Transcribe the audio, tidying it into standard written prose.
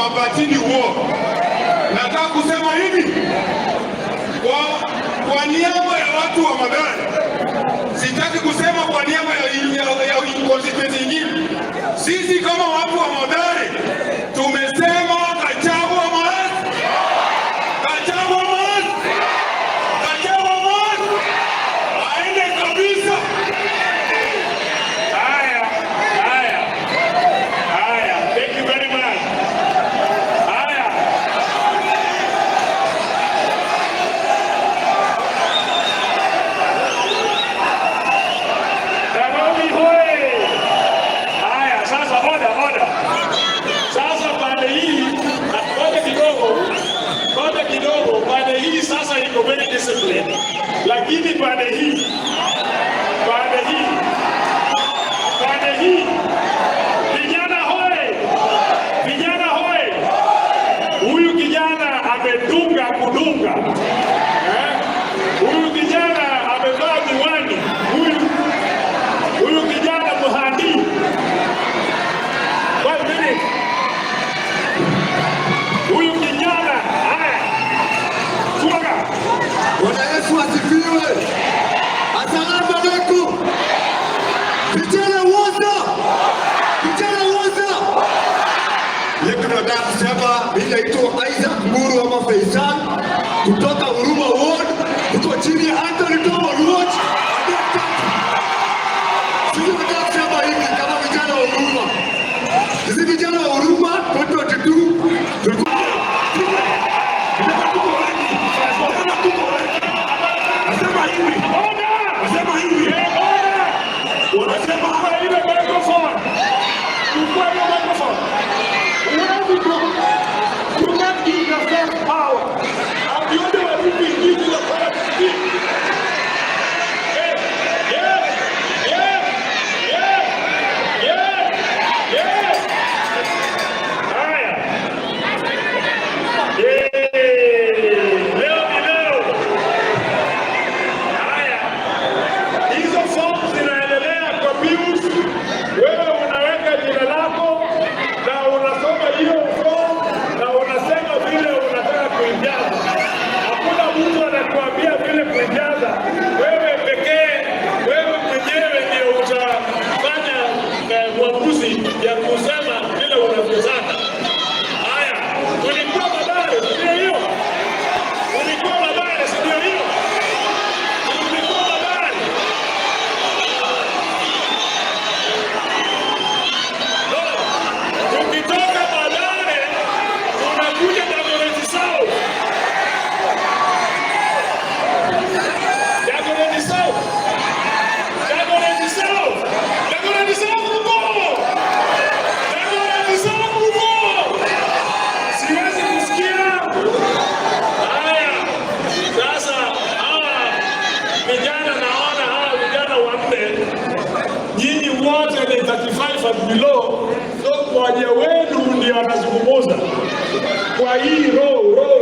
hawabatini huo. Nataka kusema hivi kwa niaba ya watu wa Mathare, sitaki kusema kwa niaba ya constituency nyingine. Sisi kama watu wa Mathare tumesema Gachagua must, Gachagua must, Gachagua must, aende kabisa. Haya, thank you very much. Haya, Nairobi hoye. Haya, sasa moja. Sasa pande hii, ngoja kidogo, pande hii sasa iko very disciplined. Lakini pande hii, vijana hoye. Huyu kijana amedunga kudunga. Huyu kijana amevaa miwani. Huyu kijana muhandi. 1 minute. Huyu kijana, haya. Tuaga. Bwana Yesu asifiwe. Asalamu alaykum. Vijana wote. Leo tunataka kusema mimi naitwa Isaac Muru ama Faisal kutoka Huruma Ward. Tuko chini ya Anthony Tomo Luoch. Sisi tunataka kusema hivi kama vijana wa Huruma. Sisi vijana wa Huruma 2022 tulikuwa below, so mmoja wenu ndio anazungumza kwa hii roho